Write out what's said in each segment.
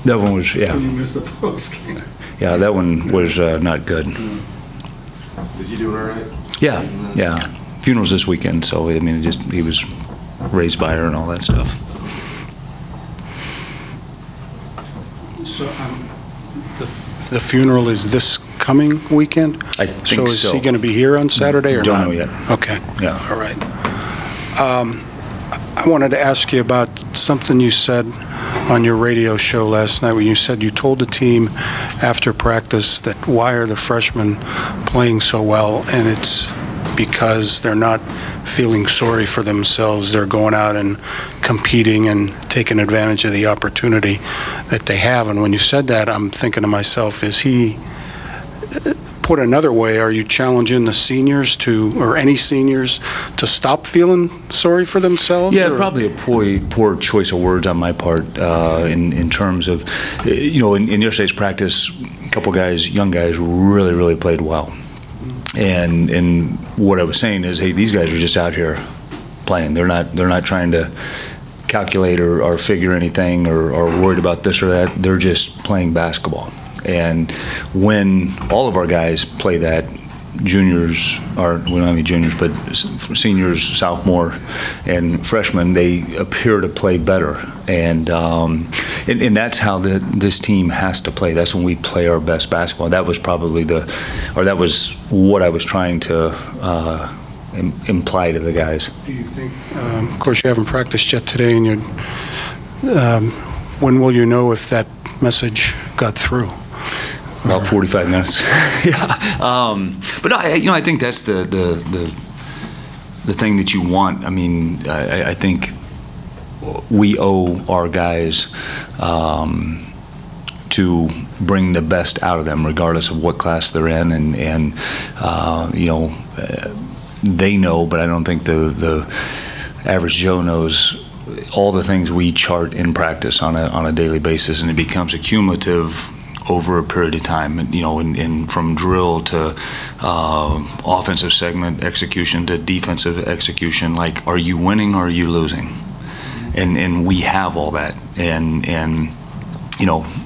That one was, yeah. When you missed the post game. Yeah, that one was not good. Is he doing all right? Yeah, yeah. Funeral's this weekend, so I mean, he was raised by her and all that stuff. So the funeral is this coming weekend? I think so. Is he going to be here on Saturday or Don't not? know yet. Okay. Yeah. All right. I wanted to ask you about something you said on your radio show last night when you said you told the team after practice that why are the freshmen playing so well, and it's because they're not feeling sorry for themselves. They're going out and competing and taking advantage of the opportunity that they have. And when you said that, I'm thinking to myself, is he, put another way, are you challenging the seniors to, or any seniors, to stop feeling sorry for themselves? Yeah, or? probably a poor choice of words on my part in terms of, in yesterday's practice, a couple guys, young guys, really played well. And what I was saying is, hey, these guys are just out here playing. They're not trying to calculate or figure anything or worried about this or that. They're just playing basketball. And when all of our guys play that, juniors, or we don't have any juniors, but seniors, sophomore, and freshmen, they appear to play better. And that's how this team has to play. That's when we play our best basketball. That was probably that was what I was trying to imply to the guys. Do you think, of course you haven't practiced yet today, and when will you know if that message got through? About 45 minutes. Yeah. But no, I think that's the thing that you want. I mean, I think we owe our guys to bring the best out of them, regardless of what class they're in, and they know, but I don't think the average Joe knows all the things we chart in practice on a daily basis, and it becomes a cumulative over a period of time, and from drill to offensive segment execution to defensive execution. Like, are you winning or are you losing? And we have all that. And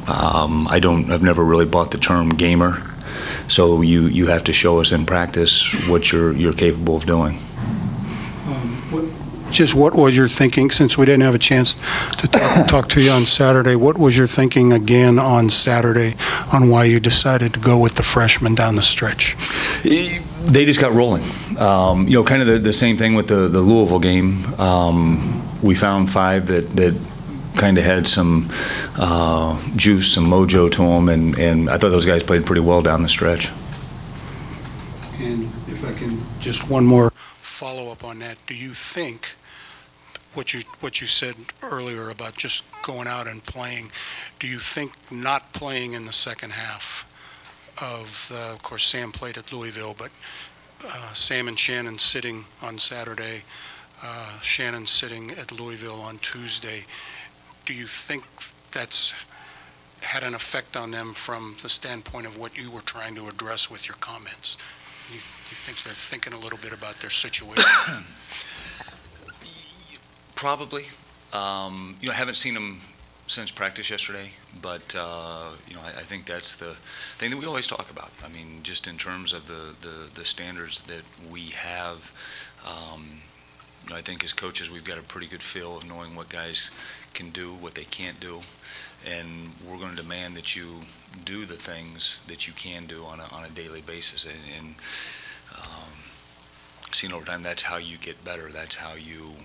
I've never really bought the term gamer. So you have to show us in practice what you're capable of doing. Just what was your thinking, since we didn't have a chance to talk to you on Saturday, what was your thinking again on Saturday on why you decided to go with the freshmen down the stretch? They just got rolling. Kind of the same thing with the Louisville game. We found five that kind of had some juice, some mojo to them, and I thought those guys played pretty well down the stretch. And if I can, just one more follow-up on that. Do you think what you said earlier about just going out and playing, do you think not playing in the second half of course Sam played at Louisville, but Sam and Shannon sitting on Saturday, Shannon sitting at Louisville on Tuesday, do you think that's had an effect on them from the standpoint of what you were trying to address with your comments? Do you think they're thinking a little bit about their situation? Probably. I haven't seen them since practice yesterday, but I think that's the thing that we always talk about. I mean, just in terms of the standards that we have, I think as coaches we've got a pretty good feel of knowing what guys can do, what they can't do, and we're going to demand that you do the things that you can do on a daily basis. And seen over time, that's how you get better. That's how you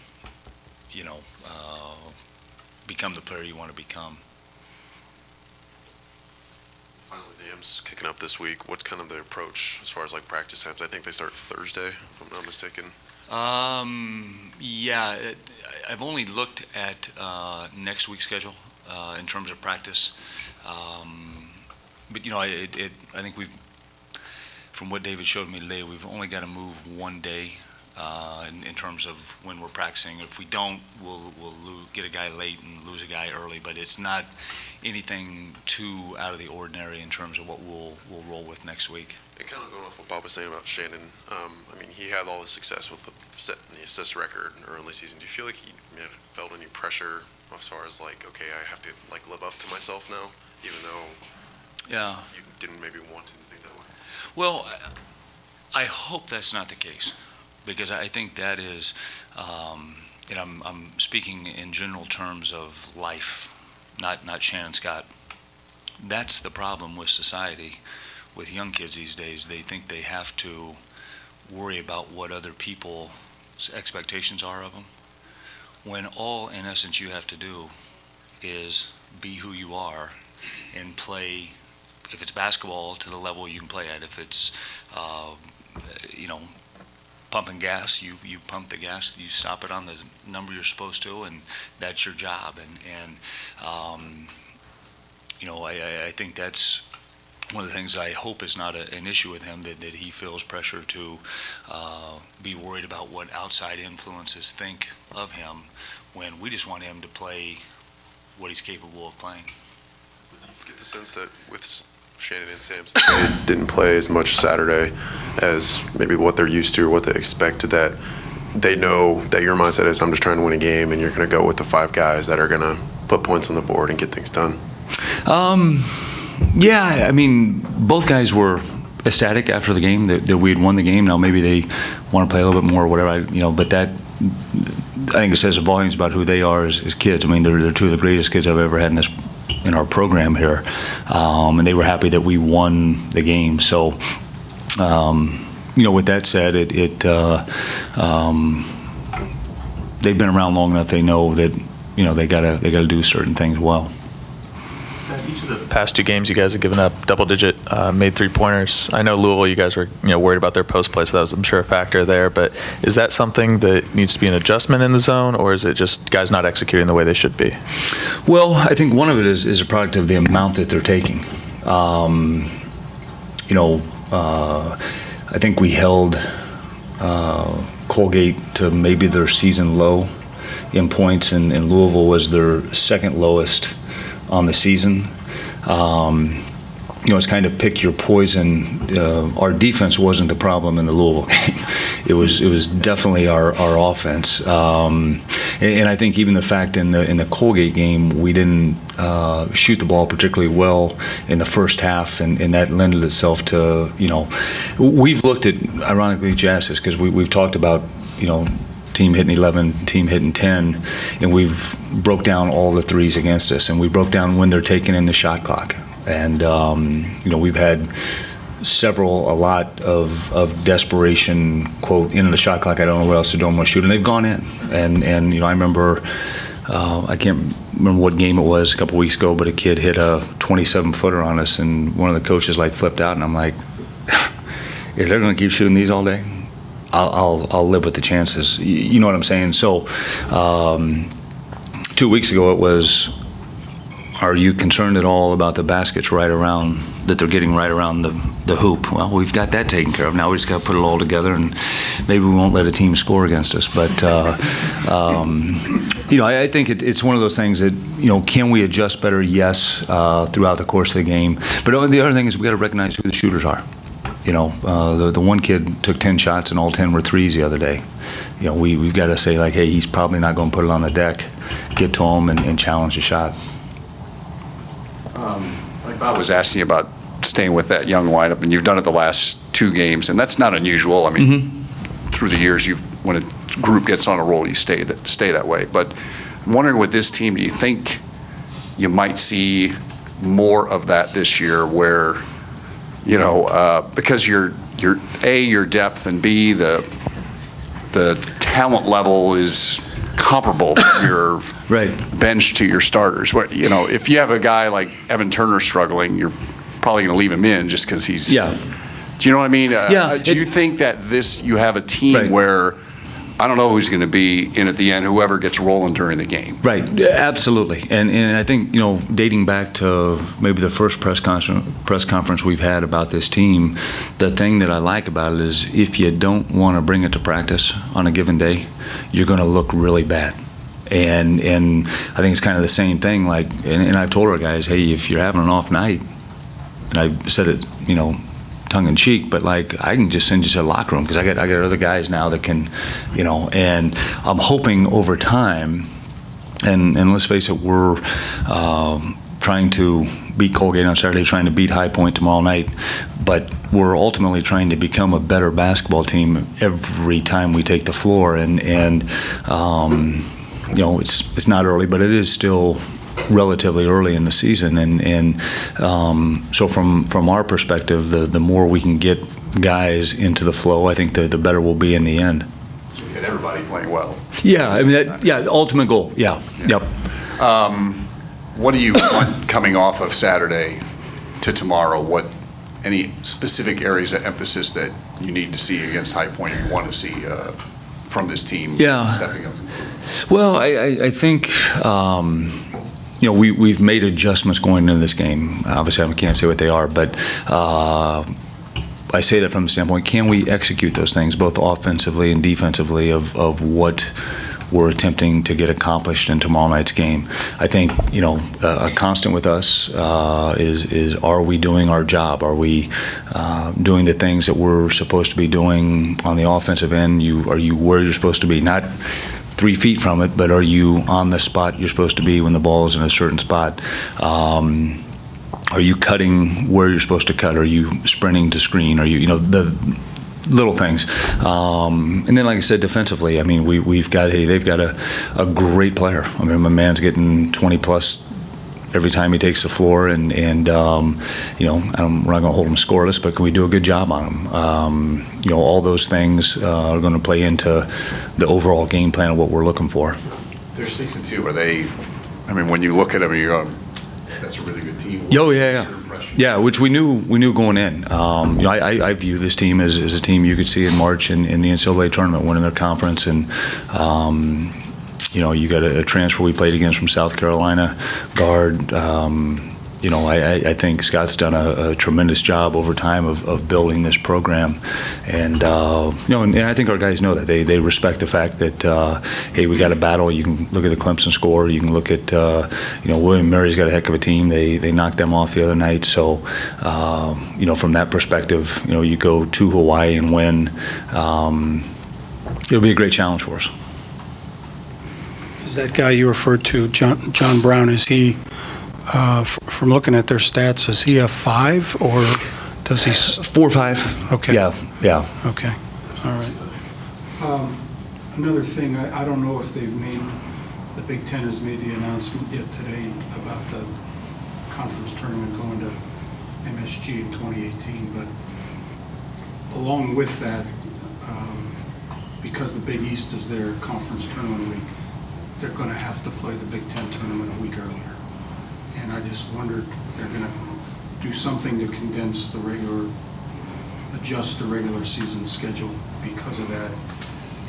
become the player you want to become. Finally, the game's kicking up this week. What's kind of the approach as far as like practice times? I think they start Thursday, if I'm not mistaken. Yeah, I've only looked at next week's schedule in terms of practice, but I think from what David showed me today, we've only got to move one day in terms of when we're practicing. If we don't, we'll get a guy late and lose a guy early, but it's not anything too out of the ordinary in terms of what we'll roll with next week. And kind of going off what Bob was saying about Shannon, I mean, he had all the success with the assist record early in the season. Do you feel like he felt any pressure as far as like, okay, I have to like live up to myself now, even though you didn't maybe want to think that way? Well, I hope that's not the case, because I think that is, and I'm speaking in general terms of life, not Shannon Scott. That's the problem with society, with young kids these days. They think they have to worry about what other people's expectations are of them, when all, in essence, you have to do is be who you are and play, if it's basketball, to the level you can play at. If it's, pumping gas, you pump the gas, you stop it on the number you're supposed to, and that's your job. And I think that's one of the things I hope is not an issue with him, that he feels pressure to be worried about what outside influences think of him, when we just want him to play what he's capable of playing. Do you get the sense that with Shannon and Sam's, they didn't play as much Saturday as maybe what they're used to or what they expect, that they know that your mindset is, I'm just trying to win a game, and you're going to go with the 5 guys that are going to put points on the board and get things done? Yeah, I mean, both guys were ecstatic after the game that we had won the game. Now maybe they want to play a little bit more or whatever, but that, I think it says volumes about who they are as kids. I mean, they're 2 of the greatest kids I've ever had in our program here, and they were happy that we won the game. So, with that said, they've been around long enough. They know that they gotta do certain things well. Each of the past 2 games, you guys have given up double-digit made 3-pointers. I know Louisville, you guys were worried about their post play, so that was, I'm sure, a factor there. But is that something that needs to be an adjustment in the zone, or is it just guys not executing the way they should be? Well, I think one of it is a product of the amount that they're taking. I think we held Colgate to maybe their season low in points, and Louisville was their second lowest on the season. It's kind of pick your poison. Our defense wasn't the problem in the Louisville game. It was definitely our offense. And I think even the fact in the Colgate game, we didn't shoot the ball particularly well in the first half, and that lended itself to, we've looked at, ironically, Jazz, because we've talked about, team hitting 11, team hitting 10, and we've broke down all the threes against us, and we broke down when they're taking in the shot clock. And we've had a lot of desperation, quote, into the shot clock, I don't know what else to do, I'm going to shoot, and they've gone in. And I remember, I can't remember what game it was a couple weeks ago, but a kid hit a 27-footer on us, and one of the coaches flipped out, and I'm like, if they're going to keep shooting these all day, I'll live with the chances. You know what I'm saying? So 2 weeks ago it was, are you concerned at all about the baskets that they're getting right around the hoop? Well, we've got that taken care of. Now we just got to put it all together, and maybe we won't let a team score against us. But I think it's one of those things that, can we adjust better? Yes, throughout the course of the game. But the other thing is we got to recognize who the shooters are. The one kid took 10 shots and all 10 were threes the other day. We've got to say, hey, he's probably not going to put it on the deck. Get to him and challenge the shot. Like Bob was asking about staying with that young lineup, and you've done it the last 2 games, and that's not unusual. I mean, through the years, when a group gets on a roll, you stay that way. But I'm wondering, with this team, do you think you might see more of that this year, where because your depth, and B, the talent level is comparable from your bench to your starters. If you have a guy like Evan Turner struggling, you're probably going to leave him in just because he's. Yeah. Do you know what I mean? Yeah. Do you think that you have a team where I don't know who's going to be in at the end, whoever gets rolling during the game. Right, absolutely. And I think, dating back to maybe the first press conference we've had about this team, the thing that I like about it is if you don't want to bring it to practice on a given day, you're going to look really bad. And I think it's kind of the same thing, and I've told our guys, hey, if you're having an off night, and I said it, tongue in cheek, but I can just send you to the locker room because I got other guys now that can, and I'm hoping over time, and let's face it, we're trying to beat Colgate on Saturday, trying to beat High Point tomorrow night, but we're ultimately trying to become a better basketball team every time we take the floor, and it's not early, but it is still relatively early in the season, and so from our perspective, the more we can get guys into the flow, I think the better we'll be in the end. So you get everybody playing well. Yeah, I mean, the ultimate goal. Yeah. Yep. What do you want coming off of Saturday to tomorrow? Any specific areas of emphasis that you need to see against High Point, you want to see from this team stepping up? Well, I think. We've made adjustments going into this game. Obviously, I can't say what they are, but I say that from the standpoint, can we execute those things, both offensively and defensively, of what we're attempting to get accomplished in tomorrow night's game? I think, a constant with us is are we doing our job? Are we doing the things that we're supposed to be doing on the offensive end? Are you where you're supposed to be? Not 3 feet from it, but are you on the spot you're supposed to be when the ball is in a certain spot? Are you cutting where you're supposed to cut? Are you sprinting to screen? Are you, the little things? And then, like I said, defensively, I mean, they've got a great player. I mean, my man's getting 20 plus every time he takes the floor, and we're not going to hold him scoreless, but can we do a good job on him? All those things are going to play into the overall game plan of what we're looking for. They're 6-2. Are they? I mean, when you look at them, you go, "That's a really good team." Yeah, which we knew going in. I view this team as a team you could see in March in the NCAA tournament, winning their conference, and. You got a transfer we played against from South Carolina, guard. I think Scott's done a tremendous job over time of building this program, and and I think our guys know that they respect the fact that hey, we got a battle. You can look at the Clemson score. You can look at William Mary's got a heck of a team. They knocked them off the other night. So from that perspective, you go to Hawaii and win. It'll be a great challenge for us. Is that guy you referred to, John Brown, is he, from looking at their stats, is he a 5 or does he? 4 or 5. Okay. Yeah. Okay. All right. Another thing, I don't know if the Big Ten has made the announcement yet today about the conference tournament going to MSG in 2018, but along with that, because the Big East is their conference tournament week, they're going to have to play the Big Ten tournament a week earlier. And I just wondered, they're going to do something to adjust the regular season schedule because of that.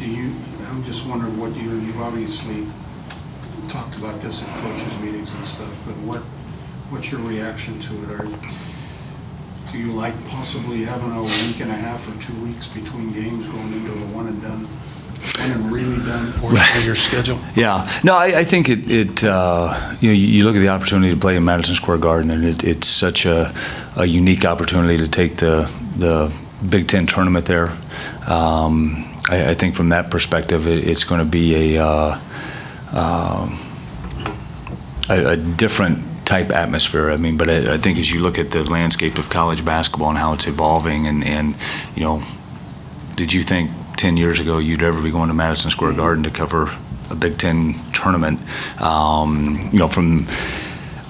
I'm just wondering you've obviously talked about this at coaches' meetings and stuff, but what's your reaction to it? Do you like possibly having a week and a half or 2 weeks between games going into a one and done portion of your schedule? Yeah. No, I think it you look at the opportunity to play in Madison Square Garden, and it's such a unique opportunity to take the Big Ten tournament there. I think from that perspective, it's going to be a different type atmosphere. I mean, but I think as you look at the landscape of college basketball and how it's evolving, and did you think 10 years ago you'd ever be going to Madison Square Garden to cover a Big Ten tournament?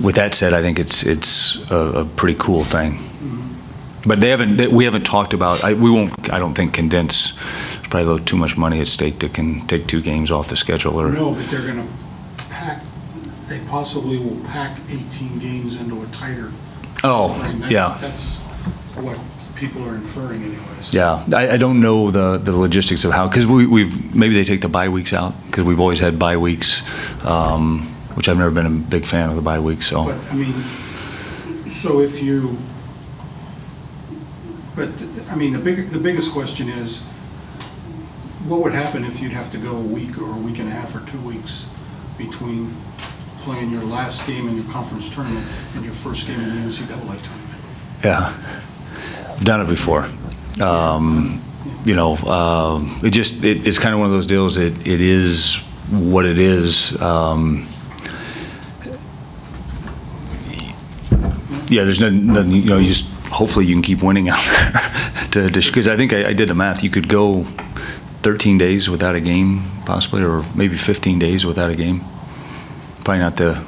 With that said, I think it's a pretty cool thing. But we haven't talked about. We won't. I don't think condense. There's probably a little too much money at stake to take 2 games off the schedule. No, but they're going to pack. They possibly will pack 18 games into a tighter. Oh, frame. yeah. That's what people are inferring anyways. Yeah, I don't know the logistics of how, because maybe they take the bye weeks out, because we've always had bye weeks, which I've never been a big fan of the bye weeks, so. But, I mean, so if you, but, I mean, the biggest question is, what would happen if you'd have to go a week or a week and a half or 2 weeks between playing your last game in your conference tournament and your first game in the NCAA tournament? Yeah, I've done it before. You know, it's kind of one of those deals that it is what it is. Yeah, there's nothing, you know, you just, hopefully you can keep winning out there. Because I think I did the math. You could go 13 days without a game, possibly, or maybe 15 days without a game. Probably not the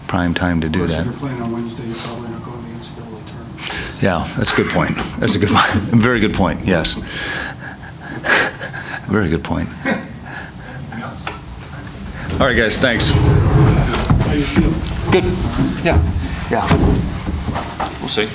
prime time to do that. If you're playing on Wednesday, you're probably not going to the NCAA tournament. Yeah, that's a good point. That's a good point. Very good point, yes. Very good point. All right, guys, thanks. How you feel? Good. Yeah. We'll see.